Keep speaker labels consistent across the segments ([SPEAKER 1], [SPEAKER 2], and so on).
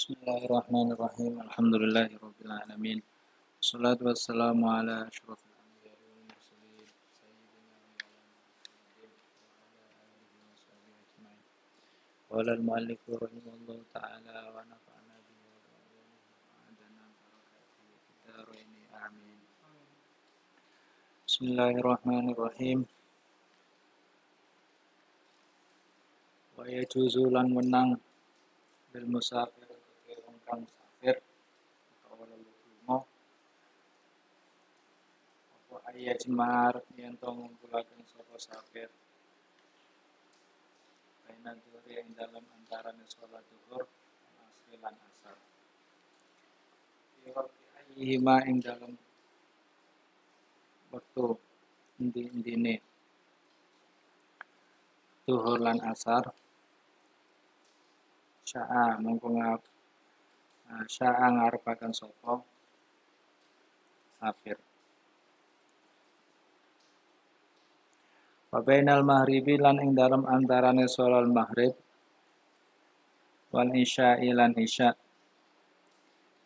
[SPEAKER 1] Bismillahirrahmanirrahim. Alhamdulillahirabbil alamin. Wassalatu wassalamu ala asyrofil anbiya'i wal mursalin sayyidina wa ala alihi wa sahbihi ajma'in. Qala al-mu'allif rahimahullahu ta'ala wa nafa'ana bihi wa adana barakatuhu fid dharain amin. Bismillahirrahmanirrahim. Wa yajuzu lan menang bil musafir wong kang musafir utawa lelunga apa ayat jemar yen to ngumpulaken sapa safir baina dhuhur ing dalam antarané salat zuhur asar lan asar ayihima ing dalam wektu endi-endine zuhur lan asar sya'a mongko sya'a ngarepaken sapa safir. Wa bainal maghribi lan ing dalem antarane sholal maghrib wal isya'i lan isya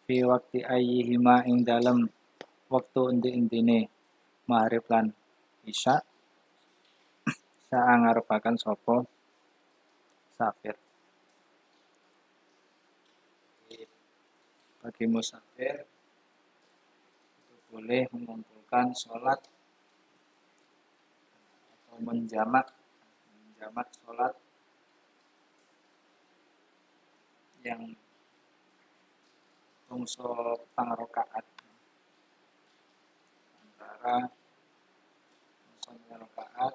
[SPEAKER 1] fi waqti ayyihima ing dalem wektu endi-endine maghrib lan isya sya'a ngarepaken sapa safir. Bagi musafir itu boleh mengumpulkan sholat atau menjamak sholat yang bangsa pang rakaat antara rakaat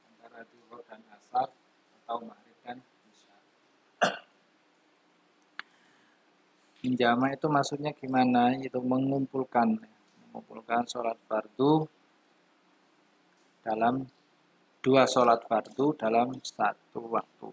[SPEAKER 1] antara zuhur dan asar atau maghrib dan isya. Menjama itu maksudnya gimana? Itu mengumpulkan sholat fardu dalam dua sholat fardu dalam satu waktu.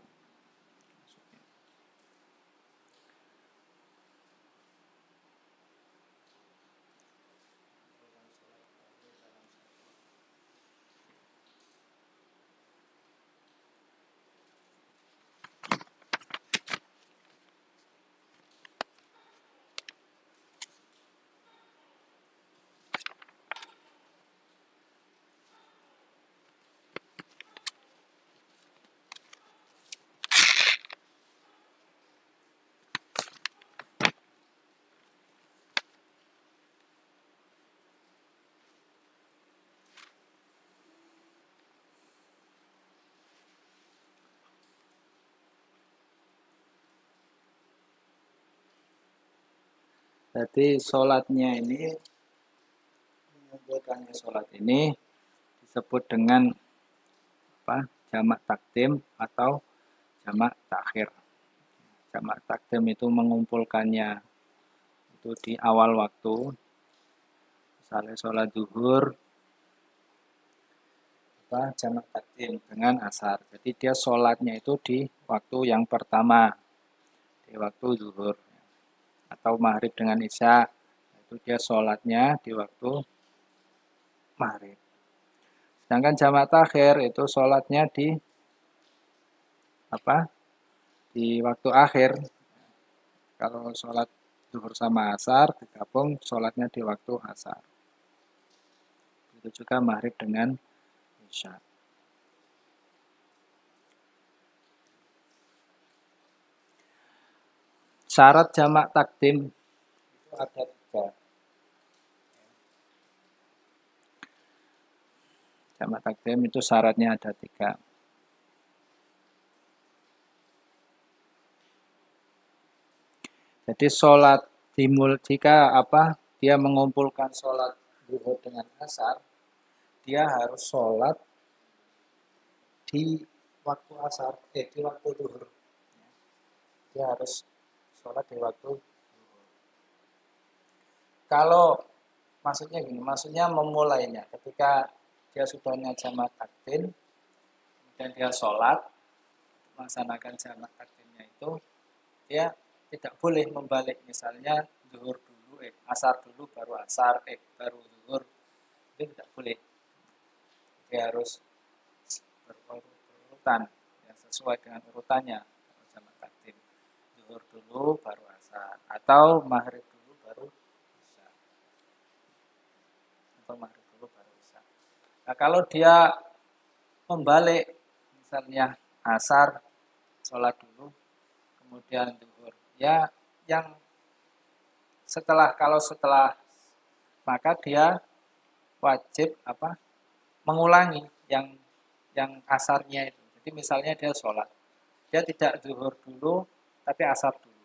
[SPEAKER 1] Jadi sholatnya ini, mengumpulkannya sholat ini disebut dengan apa? Jamak takdim atau jamak takhir. Jamak takdim itu mengumpulkannya itu di awal waktu, misalnya sholat zuhur, jamak takdim dengan asar. Jadi dia sholatnya itu di waktu yang pertama, di waktu zuhur. Atau maghrib dengan isya, itu dia sholatnya di waktu maghrib. Sedangkan jamak takhir itu sholatnya di di waktu akhir. Kalau sholat zuhur sama asar digabung sholatnya di waktu asar. Itu juga maghrib dengan isya. Syarat jamak takdim itu ada 3. Jamak takdim itu syaratnya ada 3. Jadi sholat jika dia mengumpulkan sholat zuhur dengan asar, dia harus sholat di waktu asar, di waktu zuhur. Dia harus sholat di waktu zuhur. Kalau maksudnya memulainya ketika dia sudahnya jamak takdim, kemudian dia sholat, melaksanakan jamak takdimnya itu, dia tidak boleh membalik, misalnya zuhur dulu, asar dulu baru asar, baru zuhur, itu tidak boleh. Dia harus berurutan, ya, sesuai dengan urutannya jamak takdim. zuhur dulu baru asar, atau maghrib dulu baru isya, atau maghrib dulu baru isya. Nah, kalau dia membalik, misalnya asar sholat dulu, kemudian zuhur, ya yang kalau setelah maka dia wajib mengulangi yang asarnya itu. Jadi misalnya dia sholat, dia tidak zuhur dulu, tapi asar dulu.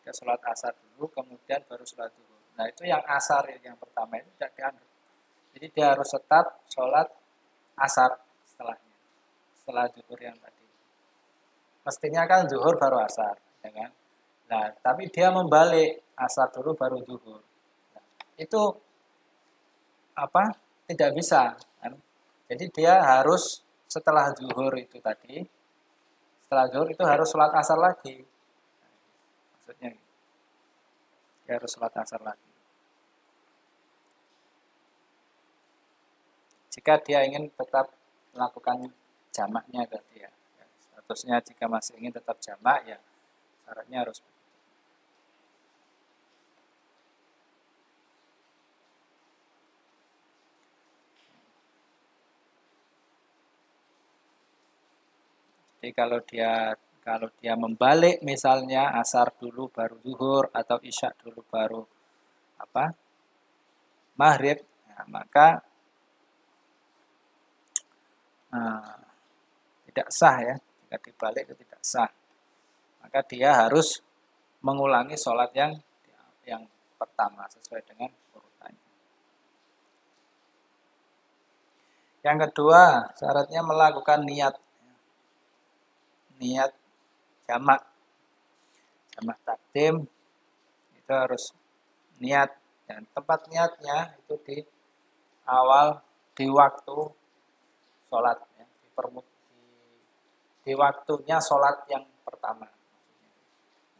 [SPEAKER 1] Dia sholat asar dulu, kemudian baru sholat zuhur. Nah itu yang asar yang pertama itu tidak dianggap. Jadi dia harus tetap sholat asar setelahnya, setelah zuhur yang tadi. Mestinya kan zuhur baru asar, ya kan? Nah, tapi dia membalik, asar dulu baru zuhur. Nah, itu tidak bisa kan? Jadi dia harus setelah zuhur itu tadi, setelah zuhur itu harus sholat asar lagi. Maksudnya dia harus sholat asar lagi. Jika dia ingin tetap melakukan jamaknya tadi ya. Statusnya jika masih ingin tetap jamak ya syaratnya harus begitu. Jadi kalau dia membalik misalnya asar dulu baru zuhur atau isya dulu baru maghrib, nah, maka tidak sah ya. Jika dibalik itu tidak sah. Maka dia harus mengulangi sholat yang pertama sesuai dengan urutannya. Yang kedua, syaratnya melakukan niat jamak takdim itu harus niat, dan tempat niatnya itu di waktu sholat ya, di waktunya sholat yang pertama.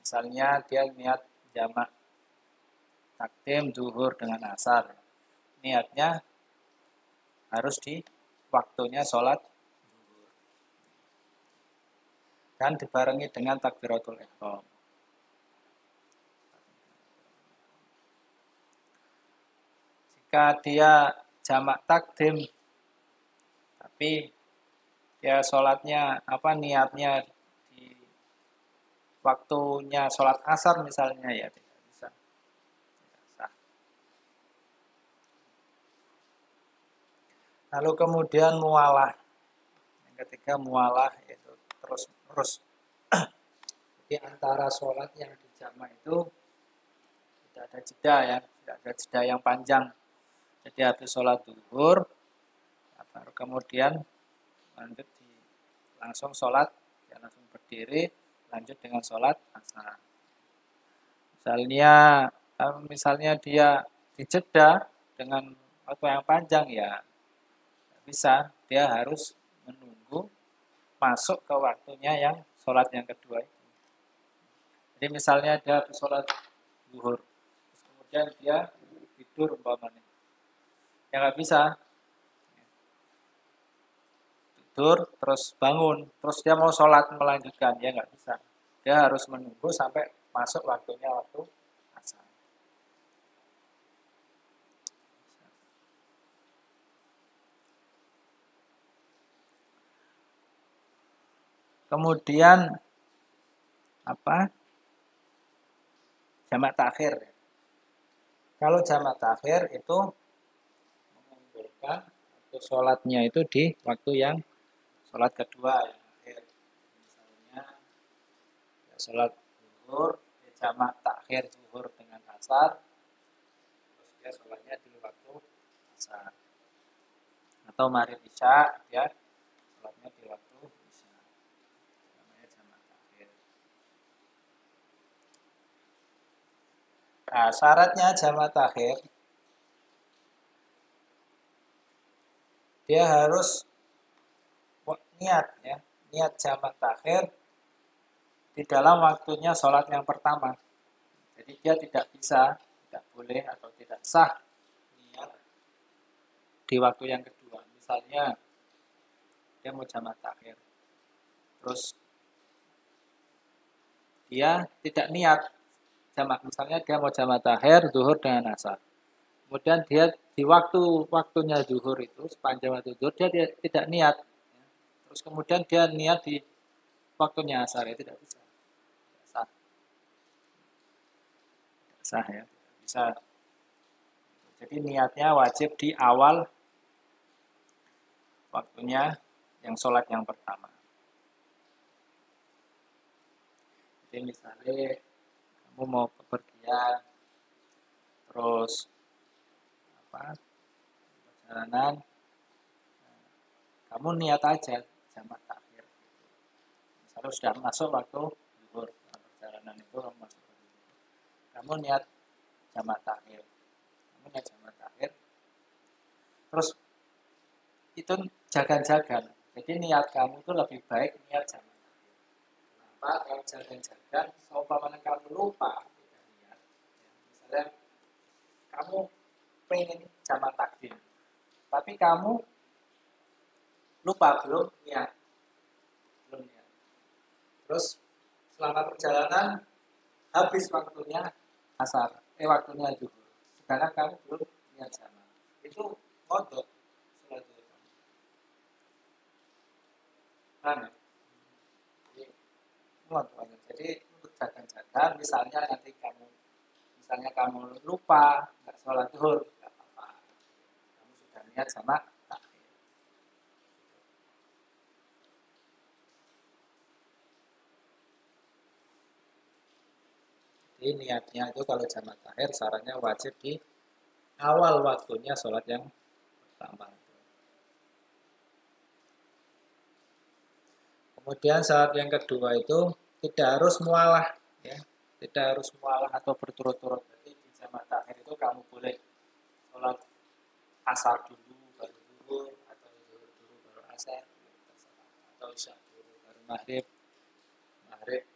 [SPEAKER 1] Misalnya dia niat jamak takdim zuhur dengan asar, niatnya harus di waktunya sholat dan dibarengi dengan takbiratul ihram. Jika dia jamak takdim tapi dia sholatnya niatnya di waktunya sholat asar misalnya ya tidak bisa. Tidak sah. Lalu kemudian mualah. Yang ketiga mualah itu terus di antara sholat yang dijamak itu tidak ada jeda ya, tidak ada jeda yang panjang. Jadi habis sholat zuhur, baru kemudian langsung sholat, ya langsung berdiri, lanjut dengan sholat asar. Misalnya dia dijeda dengan waktu yang panjang ya, bisa, dia harus menunggu masuk ke waktunya yang sholat yang kedua itu. Jadi misalnya dia habis sholat zuhur, kemudian dia tidur umpamanya, ya nggak bisa. Tidur terus bangun, terus dia mau sholat melanjutkan, ya nggak bisa. Dia harus menunggu sampai masuk waktunya waktu asar. Kemudian jamak takhir. Kalau jamak takhir itu mengumpulkan waktu sholatnya itu di waktu yang sholat kedua yang akhir. Misalnya ya sholat zuhur, ya jamak takhir zuhur dengan asar, terus dia sholatnya di waktu asar. Atau maghrib isya, ya sholatnya di waktu isya. Namanya jamak takhir. Nah, syaratnya jamak takhir, dia harus niat jamak takhir di dalam waktunya sholat yang pertama. Jadi dia tidak boleh atau tidak sah niat di waktu yang kedua. Misalnya dia mau jamak takhir, terus dia tidak niat jamak, misalnya dia mau jamak takhir zuhur dengan asar. Kemudian dia di waktunya zuhur itu sepanjang waktu zuhur dia tidak niat. Terus kemudian dia niat di waktunya asar ya tidak bisa. Tidak sah. Tidak sah ya. Tidak bisa. Jadi niatnya wajib di awal waktunya yang sholat yang pertama. Jadi misalnya kamu mau bepergian, terus perjalanan, kamu niat aja jamak takhir. Misalnya sudah masuk waktu zuhur, perjalanan itu kamu masuk waktu zuhur. Kamu niat jamak takhir, terus itu jagan-jagan. Jadi niat kamu itu lebih baik niat jamak takhir. Kenapa? Kalau jagan-jagan, seumpamanya kamu lupa tidak niat. Misalnya kamu pengen jamak takdim, tapi kamu lupa belum niat. Terus selama perjalanan habis waktunya asar, waktunya zuhur. Sekarang kamu belum niat jamak. Itu kodok sholat zuhur kamu. Nah, jadi untuk jaga-jaga, misalnya nanti kamu lupa nggak sholat zuhur, nggak apa-apa. Kamu sudah niat sama takhir. Jadi niatnya itu kalau jamak takhir sarannya wajib di awal waktunya sholat yang pertama. Kemudian saat yang kedua itu tidak harus mualah, ya, tidak harus mualah atau berturut-turut. Jadi di jamak takhir itu kamu boleh sholat asar dulu baru zuhur, atau zuhur dulu baru asar, atau isya dulu baru maghrib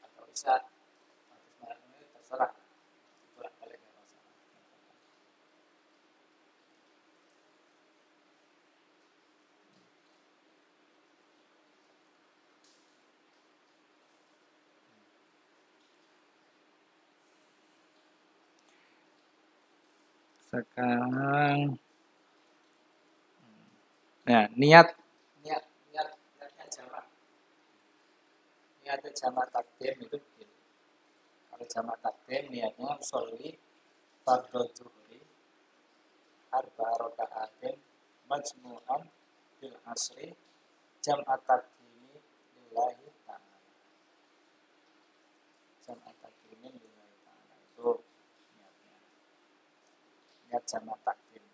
[SPEAKER 1] atau isya, terserah. Bolak-balik nggak masalah. Sekarang nah, niatnya jamak. Niatnya jamak takdim itu begini. Kalau jamak takdim niatnya sholli fardhu zuhri arba raka'atin majmu'an bil asri jam'at takdimi lillahi ta'ala. Jam'at takdimi lillahi ta'ala itu niatnya. Niat jamak takdim.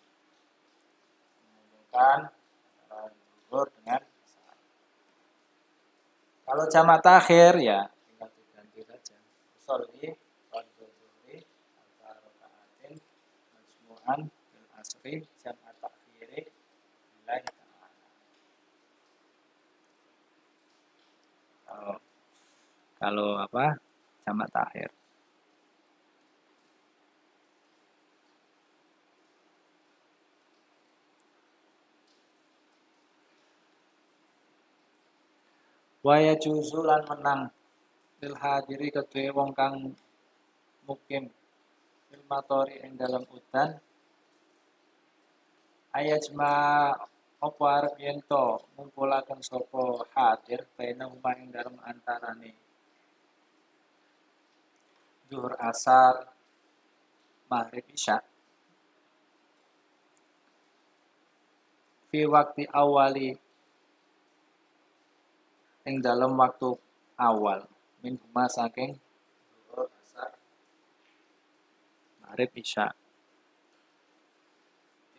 [SPEAKER 1] Menghubungkan antara zuhur dengan asar. Kalau jamak takhir ya tinggal diganti saja. Sholli fardhu zuhri arba raka'atin majmu'an bil asri jam'at takhiri lillahi ta'ala. Kalau apa? Jamak takhir. Waya juzulan menang lil hadiri kedue wong kang mukim fil matori ing dalam udan ayajma apa arep yen to ngumpulaken sapa hadir baina umah ing dalam antarane zuhur asar maghrib isya fi waktu awali ing dalam waktu awal min huma saking zuhur asar maghrib isya.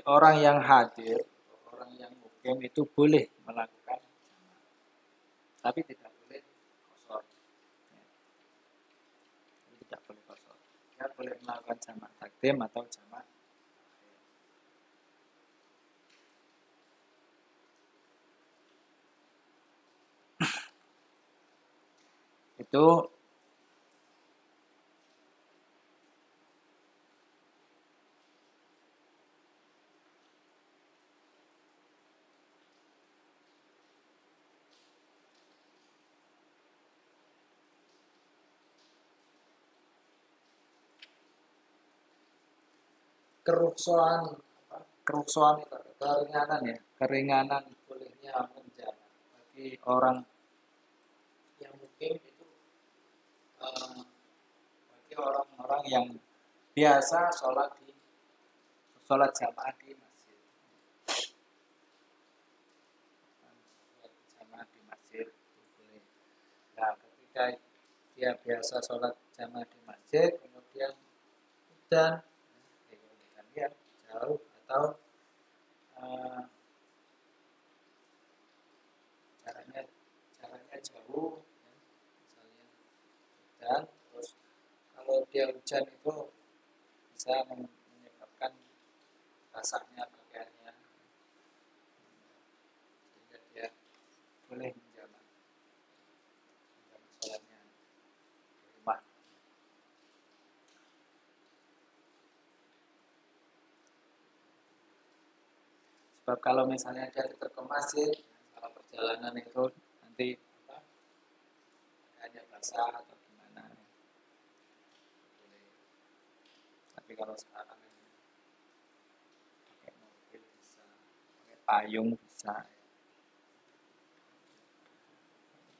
[SPEAKER 1] Orang yang hadir, orang yang mukim itu boleh melakukan jamak, tapi tidak boleh kosor. Tidak boleh kosor. Dia boleh melakukan jamak takdim atau jamak itu keruksuhan keruksuhan itu keringanan ya, keringanan bolehnya menjamak bagi orang yang mungkin itu bagi orang-orang yang biasa sholat jamaah di masjid. Jamaah di masjid boleh. Nah, ketika dia biasa sholat jamaah di masjid, kemudian hujan, dia jauh atau jaraknya jauh, ya, misalnya hujan, terus kalau dia hujan itu bisa menyebabkan basahnya pakaiannya, sehingga dia boleh menjamak sholatnya di rumah. Sebab kalau misalnya dia tetap ke masjid, kalau perjalanan itu nanti hanya basah atau gimana. Tapi kalau sekarang pakai mobil bisa, pakai payung bisa,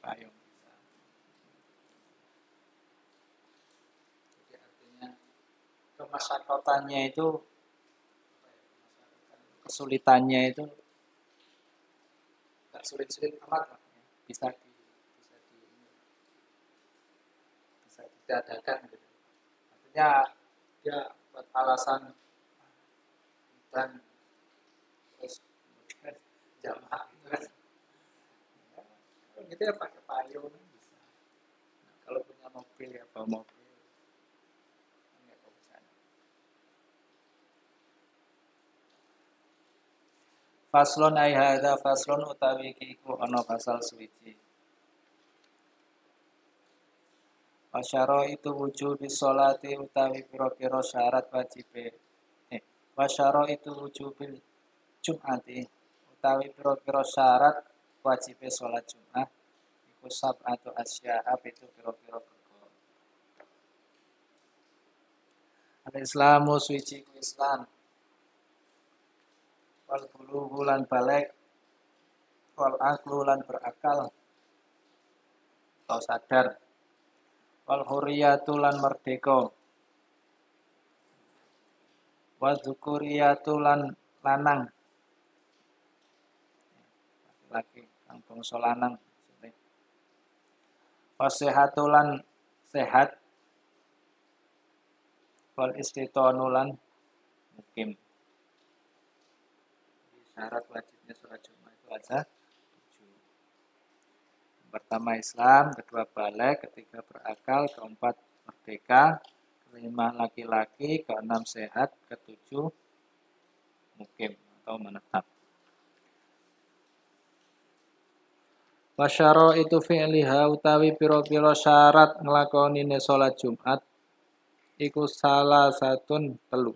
[SPEAKER 1] payung bisa. Jadi artinya kemasyakotannya itu, kesulitannya itu nggak sulit-sulit amat lah, ya. bisa didadakan gitu. Artinya dia buat alasan dan terus kemudian jamaah itu kan, kalau gitu ya pakai payung bisa. Nah, kalau punya mobil ya bawa mobil, nggak kok bisa. Faslon ai hadza faslon utawi iki iku ana pasal suwiji. Wasyara itu wujud sholati utawi pira-pira syarat wajibe. Wasyara itu wujubil Jum'ati utawi pira-pira syarat wajibe sholat Jumat iku sab'atu asya'a itu pira-pira perkara. Al-Islamu suci ku Islam. Wal bulughu lan balik, wal aqlu lan berakal atau sadar. Wal hurriyatu lan merdeka. Wal dzukuriyatu lan lanang. Laki kang bangsa lanang. Wasihatu lan sehat. Wal istitonu lan mukim. Syarat wajibnya sholat Jumat itu ada 7. Pertama Islam, kedua balik, ketiga berakal, keempat merdeka, kelima laki-laki, keenam sehat, ketujuh mukim atau menetap. Wasyara itu fi'liha utawi piro-piro syarat ngelakonine sholat Jumat iku salah satun telu.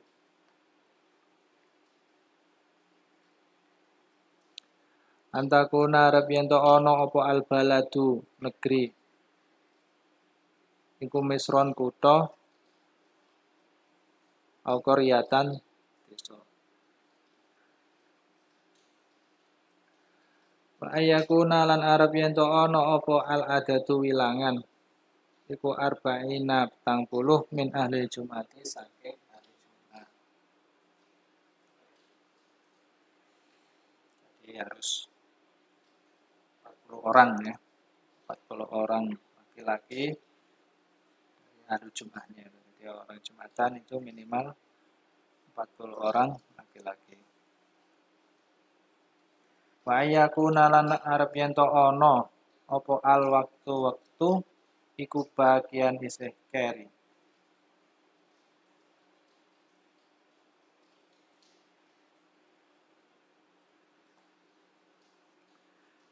[SPEAKER 1] Antakuna arep yen to ana apa albaladu negeri iku misron kutha au qaryatan desa. Wa ayakuna lan arep yen to ana apa al adadu wilangan iku arba'ina 40 min ahli Jumati saking ahli Jumat. Jadi harus 40 orang ya. 40 orang laki-laki hari Jumatnya. Jadi orang Jumatan itu minimal 40 orang laki-laki. Wa yakuna lan arep yen to ana apa al waktu iku bagian isih keri.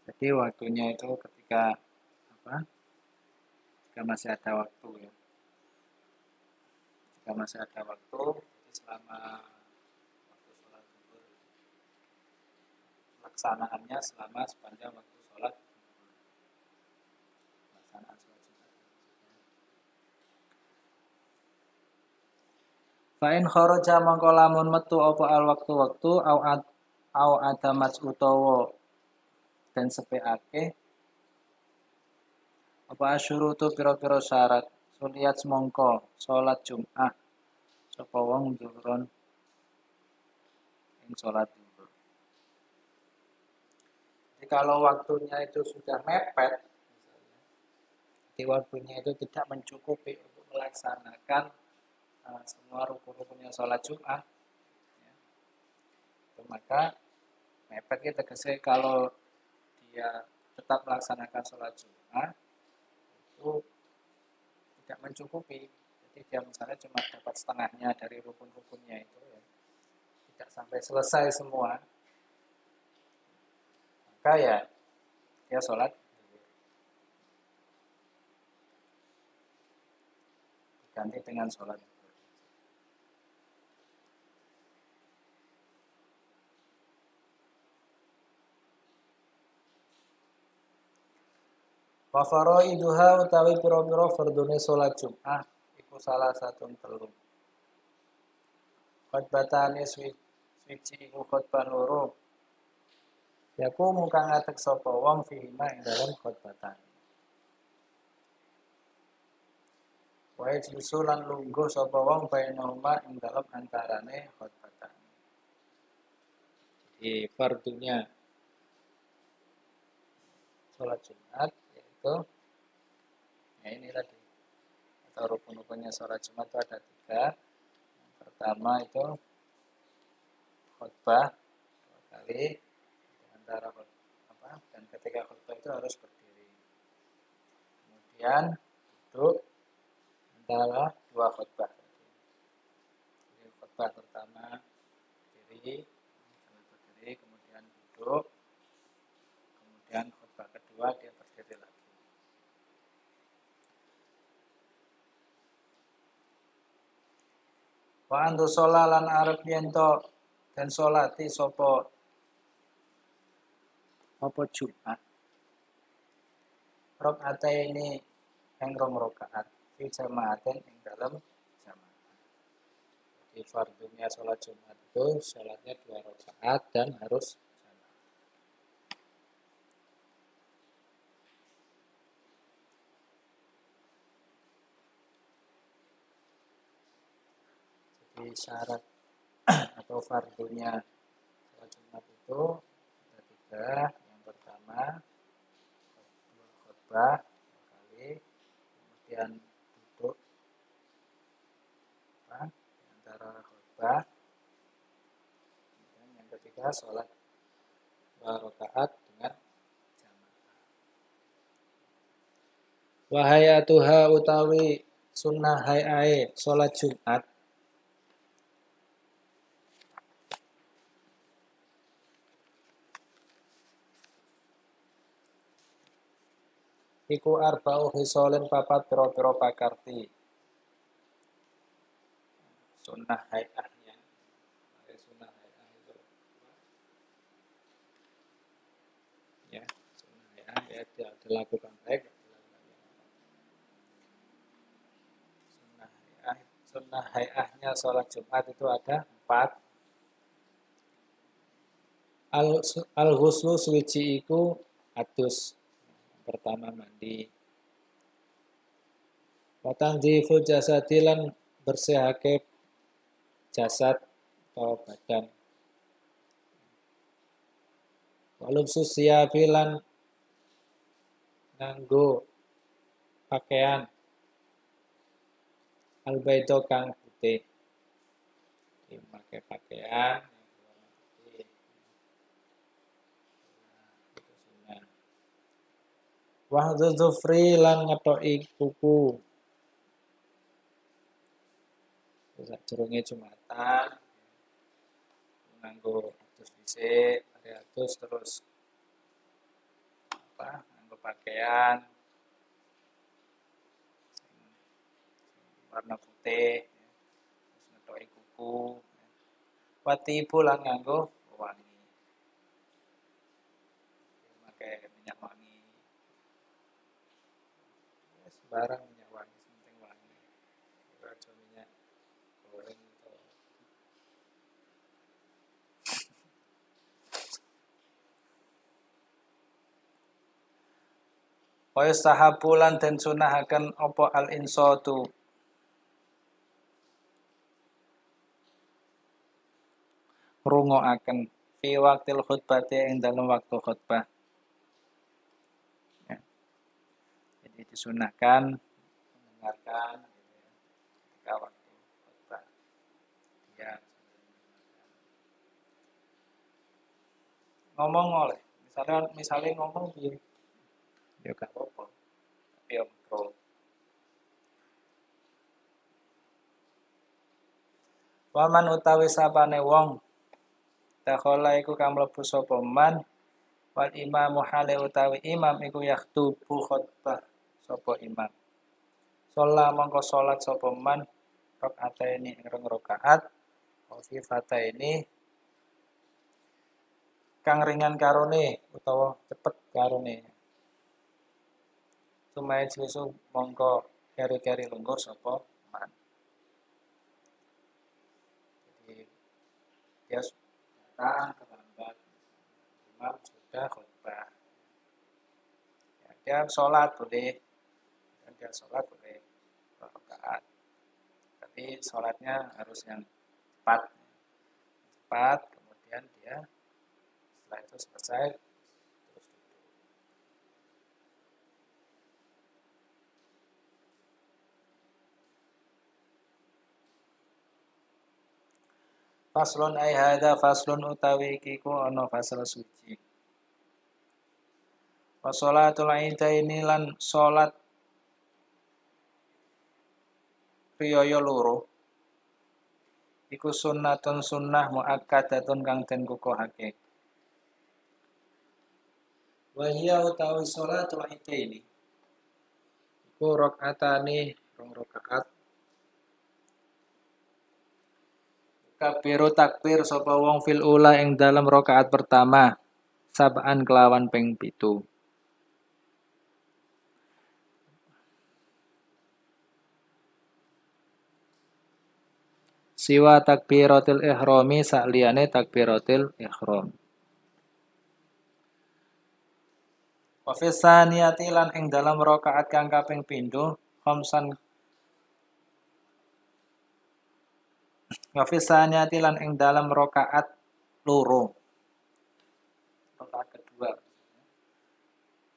[SPEAKER 1] Jadi waktunya itu ketika apa? Jika masih ada waktu ya. Jika masih ada waktu, jadi selama waktu sholat zuhur, pelaksanaannya selama sepanjang waktu sholat pelaksanaan sholat Jumat. Fa in kharaja mangko lamun metu apa al waktu-waktu au adamat utawa dan sepeake apa asyurutu pira-pira syarat suliat mongko salat Jumat sapa wong zuhron ing salat zuhur. Jadi kalau waktunya itu sudah mepet, di waktunya itu tidak mencukupi untuk melaksanakan semua rukun-rukunnya sholat Jumat, ya, maka mepet kita tegese kalau dia tetap melaksanakan sholat Jumat itu tidak mencukupi. Jadi dia misalnya cuma dapat setengahnya dari rukun-rukunnya itu, ya, tidak sampai selesai semua, maka ya dia sholat diganti dengan sholat. Wa faraiduha utawi pira-pira fardune salat Jumat iku salah satu telu. Khotbatane suci iku khotbah loro. Yaku muka ngatek sapa wong fihima ing dalam khotbatan. Wa ijlisu lan lungguh sapa wong bainahuma ing dalam antarane khotbatan. Jadi fardunya salat Jumat yaitu ya ini tadi atau rukun-rukunnya salat Jumat itu ada 3. Yang pertama itu khutbah 2 kali di antara dan ketika khutbah itu harus berdiri. Kemudian duduk antara 2 khutbah. Jadi khutbah pertama berdiri, kemudian duduk, kemudian khutbah kedua dia berdiri lagi. Wa antu sholalan arep yento dan sholati sapa apa Jumat. Rakaat ini yang rong rakaat fi jamaatin ing dalam jamaah. Jadi fardunya sholat Jumat itu sholatnya 2 rakaat dan harus jamaah. Jadi syarat atau fardunya sholat Jumat itu ada 3. Yang pertama khutbah 2 kali, kemudian duduk di antara khutbah, kemudian yang ketiga sholat 2 rakaat dengan jamaah. Wahayatuha utawi sunnah hayae sholat Jumat iku arba'u hisolin papat pira-pira pakarti. Sunnah hayahnya. Sunnah hayah itu ya, sunnah hayah ya tidak dilakukan baik. Sunnah hayahnya sholat Jumat itu ada 4. Al-huslu suci iku adus. Pertama mandi. Watandziful jasadilan bersihake jasad atau badan. Walum susiafilan nganggo pakaian albaido kang putih. Dipakai pakaian putih. Wahdu zufri lan ngetoki kuku. Sadurunge Jumatan nganggo adus dhisik, adus terus nganggo pakaian warna putih, terus ngetoki kuku. Watibu lan nganggo wangi. Pakai minyak wangi. Sembarang minyak wangi, penting wangi. Aja minyak goreng atau Wa yustahabu lan den sunahaken apa al insatu ngrungokaken fi waqtil khutbati ing dalam waktu khutbah. Ya. Jadi disunahkan mendengarkan gitu ya, ketika waktu khutbah. Ya. Ngomong oleh, misalnya ngomong piye? Ya gak apa-apa. Ya bro. Waman utawi sapane wong dakhala iku kang mlebu sapa man wal imamu hale utawi imam iku yaktubu khutbah sapa imam. Sholat mongko sholat sapa man rakaataini ing rong rakaat khafifataini kang ringan karone utawa cepet karone. Sumae jisu mongko keri-keri lungguh sapa man. Jadi dia datang terlambat, imam sudah khutbah. Ya, dia sholat boleh, dan dia sholat boleh rakaat. Tapi sholatnya harus yang cepat, kemudian dia setelah itu selesai terus duduk. Faslun ai hadza faslun utawi iki ku ana fasal suci. Wa sholatul idaini lan salat riyaya loro iku sunnatun sunnah muakkadatun kang den kukuhake. Wa hiya utawi sholatul idaini iku rakaatane rong rakaat. Kabiru takbir sapa wong fil ula ing dalam rakaat pertama sab'an kelawan ping 7. Siwa takbiratil ihrami sakliyane takbiratil ihram. Wa fi saniyati lan ing dalam rakaat kang kaping pindho khamsan wa fi saniyati lan ing dalam rakaat loro. Rakaat kedua.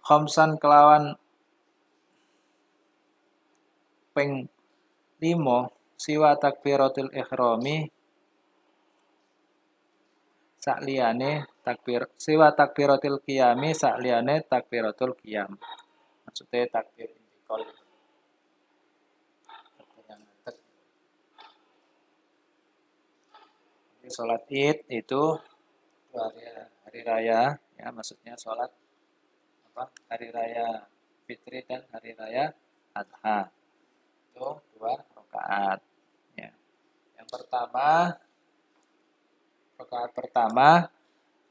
[SPEAKER 1] Khamsan kelawan ping 5 siwa takbiratil ihrami sakliyane siwa takbiratil qiyami sakliyane takbiratul qiyam. Maksudnya takbir intikal. Jadi sholat Id itu hari raya ya, maksudnya sholat hari raya Fitri dan hari raya Adha. Itu 2 rakaat ya. Yang pertama rakaat pertama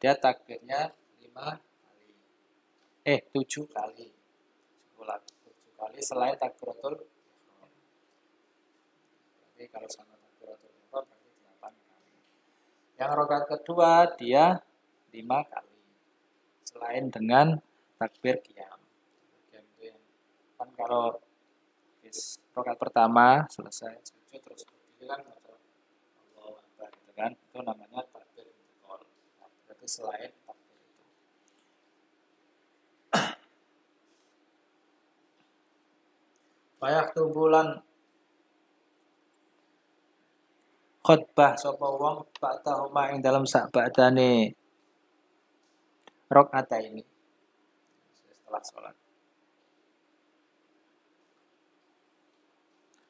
[SPEAKER 1] dia takbirnya 5 kali. 7 kali. 7 kali selain takbiratul ihram. Jadi kalau sama takbiratul ihram berarti 8 kali. Yang rakaat kedua dia 5 kali. Selain dengan takbir qiyam. Kan kalau rakaat pertama selesai sujud terus berdiri kan Allahu Akbar gitu kan. Itu namanya takbir intikal. Berarti selain takbir itu. Bayak tubulan khutbah sapa wong ba'dahuma ing dalam sakbadane rakaataini setelah sholat.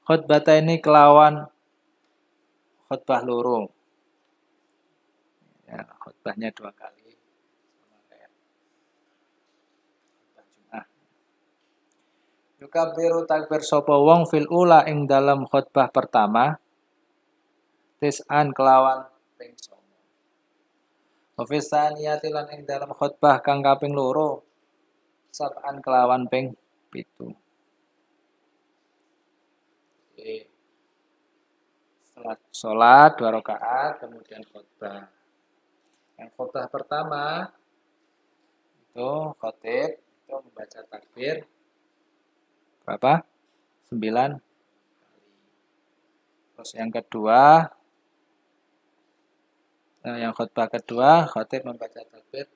[SPEAKER 1] Khutbah ini kelawan khutbah loro. Ya, khutbahnya 2 kali sama kayak khutbah Jumat. Yukabiru takbir sapa wong fil ula ing dalam khutbah pertama tis'an kelawan ping 9. Wa fi tsaniyati lan ing dalam khutbah kang kaping loro sab'an kelawan ping 7. Setelah sholat 2 rakaat kemudian khutbah. Yang khutbah pertama itu khatib itu membaca takbir berapa? 9 kali. Terus yang kedua, yang khutbah kedua, khatib membaca takbir 7 kali.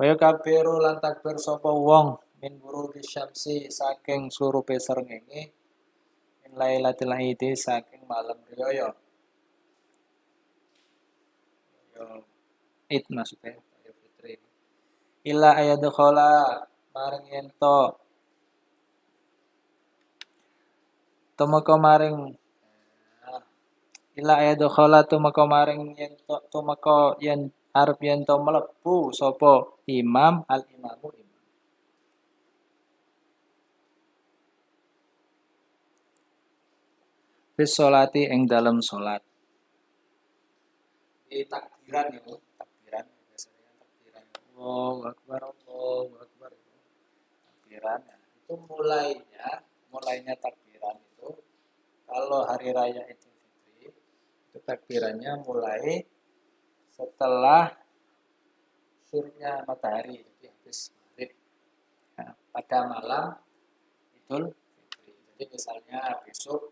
[SPEAKER 1] Wa yukabiru lan takbir sapa wong min ghurubi syamsi saking surupe srengenge min lailatul idi saking malam riyaya. Yo id maksudnya ya fitri. Ila ayadkhala maring ento tumeka maring ila ayadkhala tumeka maring ento tumeka yen arep ento mlebu sapa imam al imamu imam. Fis sholati ing dalem salat. Di takbiran itu, takbiran biasanya takbiran. Allahu Akbar, Allahu Akbar. Takbiran itu mulainya takbiran itu kalau hari raya Idul Fitri itu takbirannya mulai setelah surutnya matahari, jadi habis maghrib ya, pada malam Idul Fitri. Jadi misalnya besok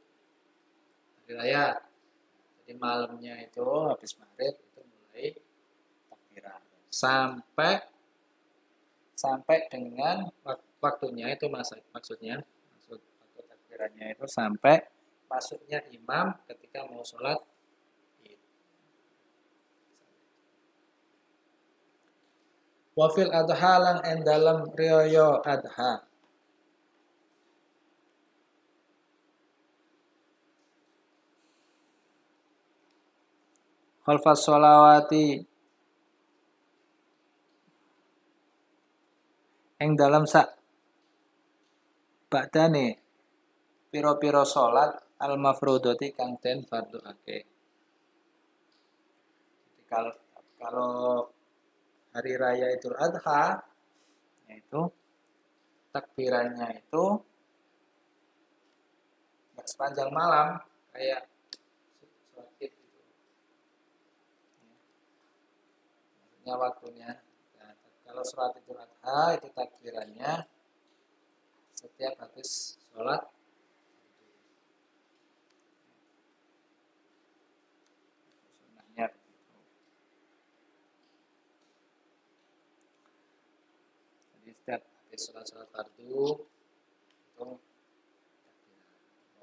[SPEAKER 1] hari raya, jadi malamnya itu habis maghrib itu mulai takbiran sampai dengan waktunya itu maksudnya waktu takbirannya itu sampai masuknya imam ketika mau sholat Id. Wafil adha lan en dalam riyaya adha. Khalfas sholawati ing dalam sak badane pira-pira salat al mafrudati kang den fardhuake. Jadi kalau hari raya Idul Adha yaitu takbirannya itu nggak sepanjang malam kayak sholat Id gitu. Maksudnya waktunya. Nah, kalau sholat Idul Adha itu takbirannya setiap habis sholat sunnahnya begitu. Jadi setiap habis sholat fardu itu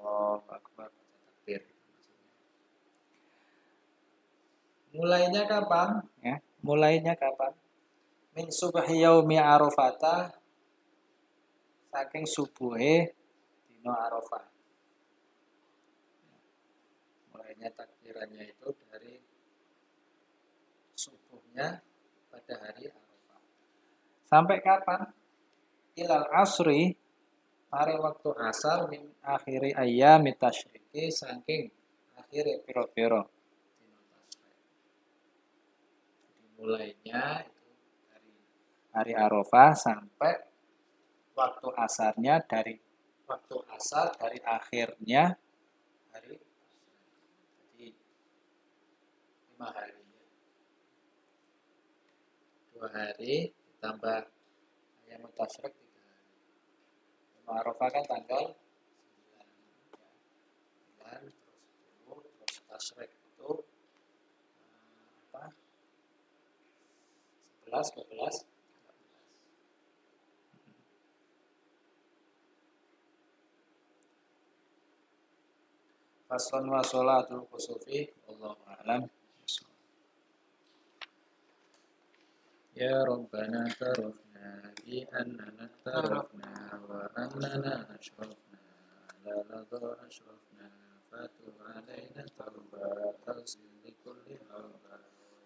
[SPEAKER 1] Allahu Akbar baca takbir maksudnya. Mulainya kapan? Ya, mulainya kapan? Min subhi yaumi Arafah saking subuhe dina Arafah. Mulainya takbirannya itu dari subuhnya pada hari Arafah. Sampai kapan? Ilal asri mari waktu asar min akhiri ayyamit tasyriki saking akhire pira-pira dina tasyrik. Jadi mulainya itu dari hari Arafah sampai waktu asarnya dari waktu asar dari akhirnya hari jadi 5 hari. 2 hari ditambah ayam tasyrik 3 hari. Arafah kan tanggal 9 terus 10 terus tasyrik itu apa? 11, 12, 13. Faslun wa sholatul kusufi wallahu a'lam. Ya Rabbana tarafna bi annana tarafna wa annana ashrafna la ladha ashrafna fatu alaina tawba taghsil li kulli hawba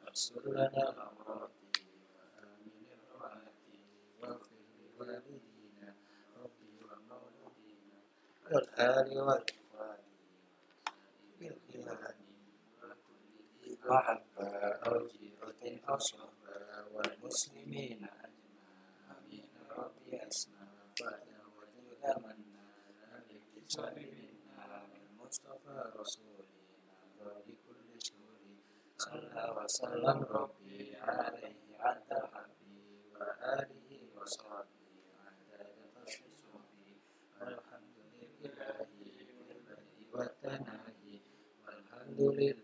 [SPEAKER 1] asur lana amrati wa amin rawati wa fil walidina rabbi wa maulidina wal ali wal ikhwani bil ilani wa kulli mahabba aw jiratin ashraf والمسلمين أجمعين ربي أسمع فأنا وجود منا بالاتصال منا بالمصطفى رسولنا بكل شهور صلى وسلم ربي عليه عد حبي وآله Alhamdulillah.